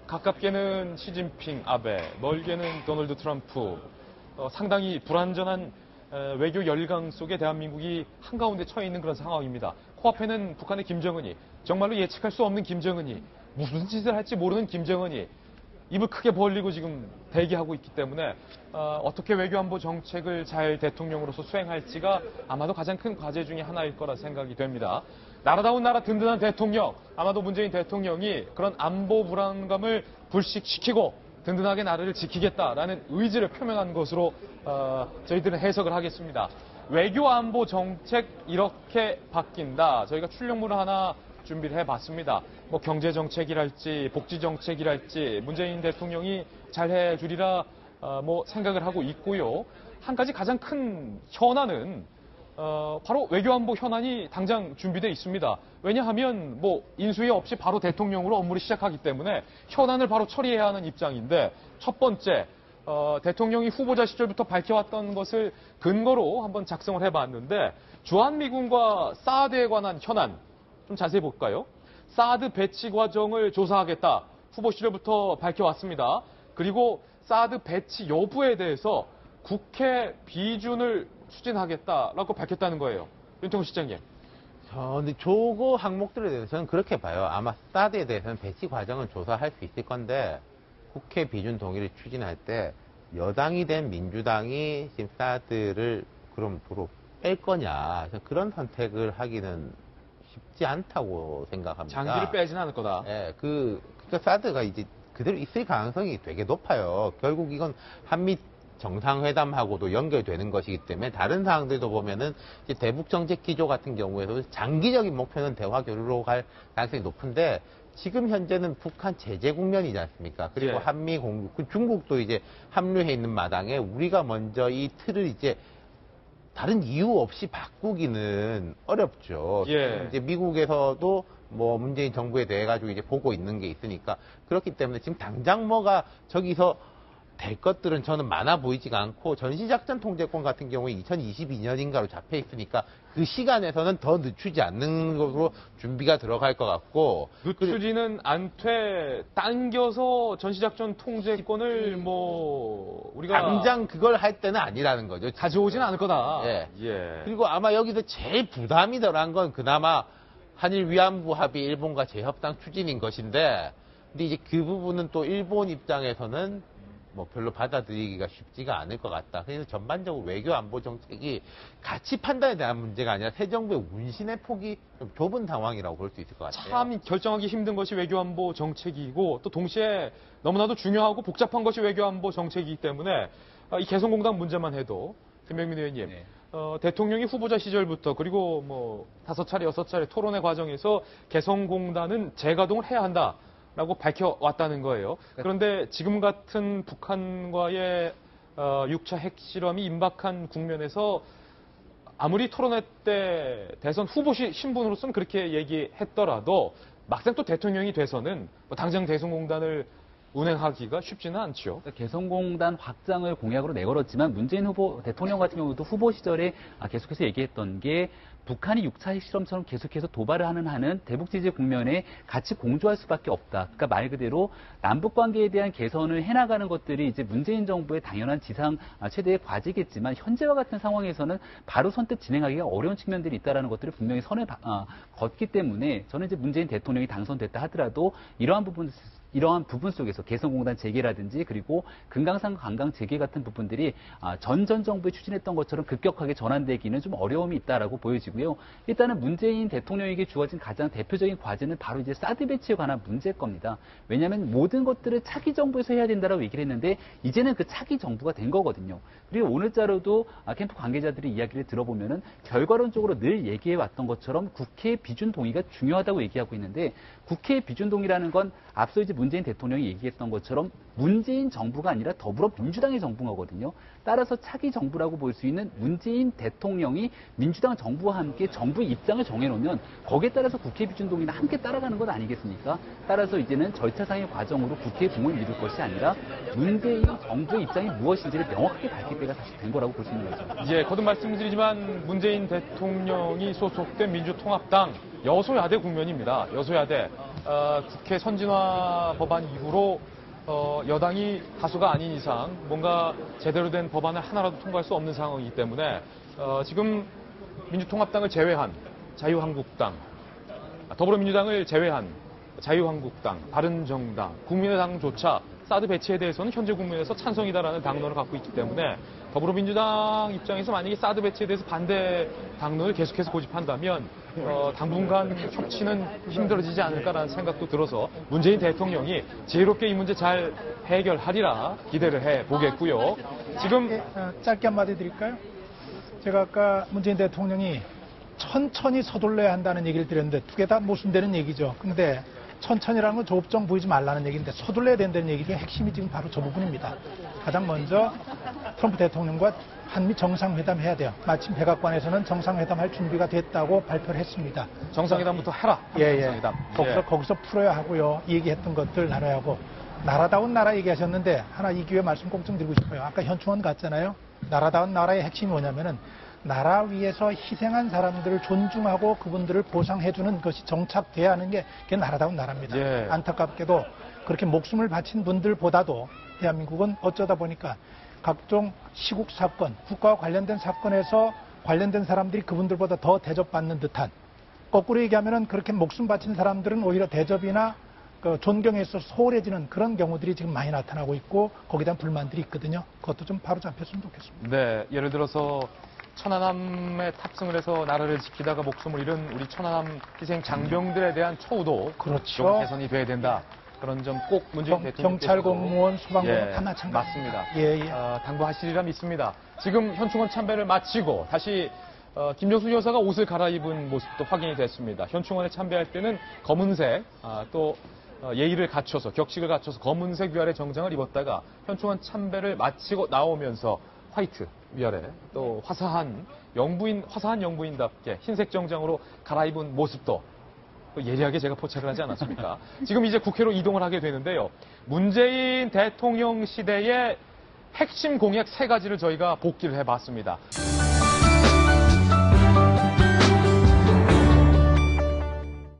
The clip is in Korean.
가깝게는 시진핑, 아베, 멀게는 도널드 트럼프, 상당히 불완전한 외교 열강 속에 대한민국이 한가운데 처해 있는 그런 상황입니다. 코앞에는 북한의 김정은이, 정말로 예측할 수 없는 김정은이, 무슨 짓을 할지 모르는 김정은이 입을 크게 벌리고 지금 대기하고 있기 때문에 어떻게 외교안보 정책을 잘 대통령으로서 수행할지가 아마도 가장 큰 과제 중에 하나일 거라 생각이 됩니다. 나라다운 나라 든든한 대통령, 아마도 문재인 대통령이 그런 안보 불안감을 불식시키고 든든하게 나라를 지키겠다라는 의지를 표명한 것으로 저희들은 해석을 하겠습니다. 외교안보 정책 이렇게 바뀐다. 저희가 출력물을 하나 준비를 해봤습니다. 뭐 경제정책이랄지 복지정책이랄지 문재인 대통령이 잘해주리라 뭐 생각을 하고 있고요. 한 가지 가장 큰 현안은 바로 외교안보 현안이 당장 준비되어 있습니다. 왜냐하면 뭐 인수위 없이 바로 대통령으로 업무를 시작하기 때문에 현안을 바로 처리해야 하는 입장인데 첫 번째 대통령이 후보자 시절부터 밝혀왔던 것을 근거로 한번 작성을 해봤는데 주한미군과 사드에 관한 현안 좀 자세히 볼까요? 사드 배치 과정을 조사하겠다. 후보 시절부터 밝혀왔습니다. 그리고 사드 배치 여부에 대해서 국회 비준을 추진하겠다라고 밝혔다는 거예요. 윤태곤 실장님. 근데 저거 항목들에 대해서 저는 그렇게 봐요. 아마 사드에 대해서는 배치 과정을 조사할 수 있을 건데 국회 비준 동의를 추진할 때 여당이 된 민주당이 지금 사드를 그럼 도로 뺄 거냐. 그런 선택을 하기는 쉽지 않다고 생각합니다. 장기를 빼지는 않을 거다. 예, 그러니까 사드가 이제 그대로 있을 가능성이 되게 높아요. 결국 이건 한미 정상회담하고도 연결되는 것이기 때문에 다른 사항들도 보면은 이제 대북 정책 기조 같은 경우에도 장기적인 목표는 대화 교류로 갈 가능성이 높은데 지금 현재는 북한 제재 국면이지 않습니까? 그리고 예. 한미 공유, 중국도 이제 합류해 있는 마당에 우리가 먼저 이 틀을 이제 다른 이유 없이 바꾸기는 어렵죠. 예. 이제 미국에서도 뭐 문재인 정부에 대해 가지고 이제 보고 있는 게 있으니까 그렇기 때문에 지금 당장 뭐가 저기서 될 것들은 저는 많아 보이지가 않고 전시작전 통제권 같은 경우에 2022년인가로 잡혀 있으니까 그 시간에서는 더 늦추지 않는 것으로 준비가 들어갈 것 같고 늦추지는 않되 당겨서 전시작전 통제권을 뭐 우리가 당장 그걸 할 때는 아니라는 거죠. 가져오지는 않을 거다. 예. 예. 그리고 아마 여기서 제일 부담이 덜한 건 그나마 한일 위안부 합의 일본과 재협상 추진인 것인데 근데 이제 그 부분은 또 일본 입장에서는 뭐 별로 받아들이기가 쉽지가 않을 것 같다. 그래서 전반적으로 외교 안보 정책이 가치 판단에 대한 문제가 아니라 새 정부의 운신의 폭이 좀 좁은 상황이라고 볼 수 있을 것 같아요. 참 결정하기 힘든 것이 외교안보 정책이고 또 동시에 너무나도 중요하고 복잡한 것이 외교안보 정책이기 때문에 이 개성공단 문제만 해도 김병민 의원님 네. 대통령이 후보자 시절부터 그리고 뭐 5차례, 6차례 토론회 과정에서 개성공단은 재가동을 해야 한다. 라고 밝혀왔다는 거예요. 그런데 지금 같은 북한과의 6차 핵실험이 임박한 국면에서 아무리 토론회 때 대선 후보 신분으로서는 그렇게 얘기했더라도 막상 또 대통령이 돼서는 뭐 당장 개성공단을 운행하기가 쉽지는 않죠. 개성공단 확장을 공약으로 내걸었지만 문재인 후보 대통령 같은 경우도 후보 시절에 계속해서 얘기했던 게 북한이 6차 핵실험처럼 계속해서 도발을 하는 한은 대북 제재 국면에 같이 공조할 수밖에 없다. 그러니까 말 그대로 남북 관계에 대한 개선을 해나가는 것들이 이제 문재인 정부의 당연한 지상 최대의 과제겠지만 현재와 같은 상황에서는 바로 선뜻 진행하기가 어려운 측면들이 있다라는 것들을 분명히 선을 걷기 때문에 저는 이제 문재인 대통령이 당선됐다 하더라도 이러한 부분 속에서 개성공단 재개라든지 그리고 금강산 관광 재개 같은 부분들이 전 정부에 추진했던 것처럼 급격하게 전환되기는 좀 어려움이 있다라고 보여지고요. 일단은 문재인 대통령에게 주어진 가장 대표적인 과제는 바로 이제 사드 배치에 관한 문제일 겁니다. 왜냐하면 모든 것들을 차기 정부에서 해야 된다라고 얘기를 했는데 이제는 그 차기 정부가 된 거거든요. 그리고 오늘자로도 캠프 관계자들의 이야기를 들어보면은 결과론적으로 늘 얘기해 왔던 것처럼 국회 비준 동의가 중요하다고 얘기하고 있는데 국회 비준 동의라는 건 앞서 이제 문재인 대통령이 얘기했던 것처럼 문재인 정부가 아니라 더불어민주당의 정부인 거거든요. 따라서 차기 정부라고 볼 수 있는 문재인 대통령이 민주당 정부와 함께 정부의 입장을 정해놓으면 거기에 따라서 국회 비준 동의는 함께 따라가는 것 아니겠습니까? 따라서 이제는 절차상의 과정으로 국회의 공을 미룰 것이 아니라 문재인 정부의 입장이 무엇인지를 명확하게 밝힐 때가 다시 된 거라고 볼 수 있는 거죠. 예, 거듭 말씀드리지만 문재인 대통령이 소속된 민주통합당 여소야대 국면입니다. 여소야대. 국회 선진화 법안 이후로 여당이 다수가 아닌 이상 뭔가 제대로 된 법안을 하나라도 통과할 수 없는 상황이기 때문에 지금 민주통합당을 제외한 자유한국당, 더불어민주당을 제외한 자유한국당, 바른정당, 국민의당조차 사드 배치에 대해서는 현재 국면에서 찬성이다라는 당론을 갖고 있기 때문에 더불어민주당 입장에서 만약에 사드 배치에 대해서 반대 당론을 계속해서 고집한다면 당분간 협치는 힘들어지지 않을까라는 생각도 들어서 문재인 대통령이 지혜롭게 이 문제 잘 해결하리라 기대를 해보겠고요. 지금 짧게 한마디 드릴까요? 제가 아까 문재인 대통령이 천천히 서둘러야 한다는 얘기를 드렸는데 두 개 다 모순되는 얘기죠. 근데 천천히라는 건 조업정 보이지 말라는 얘기인데 서둘러야 된다는 얘기가 핵심이 지금 바로 저 부분입니다. 가장 먼저 트럼프 대통령과 한미 정상회담 해야 돼요. 마침 백악관에서는 정상회담 할 준비가 됐다고 발표를 했습니다. 정상회담부터 해라. 예. 정상회담. 거기서 풀어야 하고요. 이 얘기했던 것들 나눠야 하고 나라다운 나라 얘기하셨는데 하나 이 기회에 말씀 꼭 좀 드리고 싶어요. 아까 현충원 갔잖아요. 나라다운 나라의 핵심이 뭐냐면은 나라 위에서 희생한 사람들을 존중하고 그분들을 보상해주는 것이 정착돼야 하는 게 그게 나라다운 나라입니다. 예. 안타깝게도 그렇게 목숨을 바친 분들보다도 대한민국은 어쩌다 보니까 각종 시국 사건, 국가와 관련된 사건에서 관련된 사람들이 그분들보다 더 대접받는 듯한, 거꾸로 얘기하면은 그렇게 목숨 바친 사람들은 오히려 대접이나 그 존경에 있어서 소홀해지는 그런 경우들이 지금 많이 나타나고 있고 거기에 대한 불만들이 있거든요. 그것도 좀 바로잡혔으면 좋겠습니다. 네, 예를 들어서 천안함에 탑승을 해서 나라를 지키다가 목숨을 잃은 우리 천안함 희생 장병들에 대한 처우도 그렇죠. 좀 개선이 돼야 된다. 그런 점 꼭 문재인 대통령께서 경찰 공무원, 소방공무원 예, 다 마찬가지. 맞습니다. 예. 당부하시리라 믿습니다. 지금 현충원 참배를 마치고 다시 김정숙 여사가 옷을 갈아입은 모습도 확인이 됐습니다. 현충원에 참배할 때는 검은색 또 예의를 갖춰서 격식을 갖춰서 검은색 위아래 정장을 입었다가 현충원 참배를 마치고 나오면서 화이트 위아래 또 화사한 영부인답게 흰색 정장으로 갈아입은 모습도 예리하게 제가 포착을 하지 않았습니까? 지금 이제 국회로 이동을 하게 되는데요. 문재인 대통령 시대의 핵심 공약 3가지를 저희가 복기를 해봤습니다.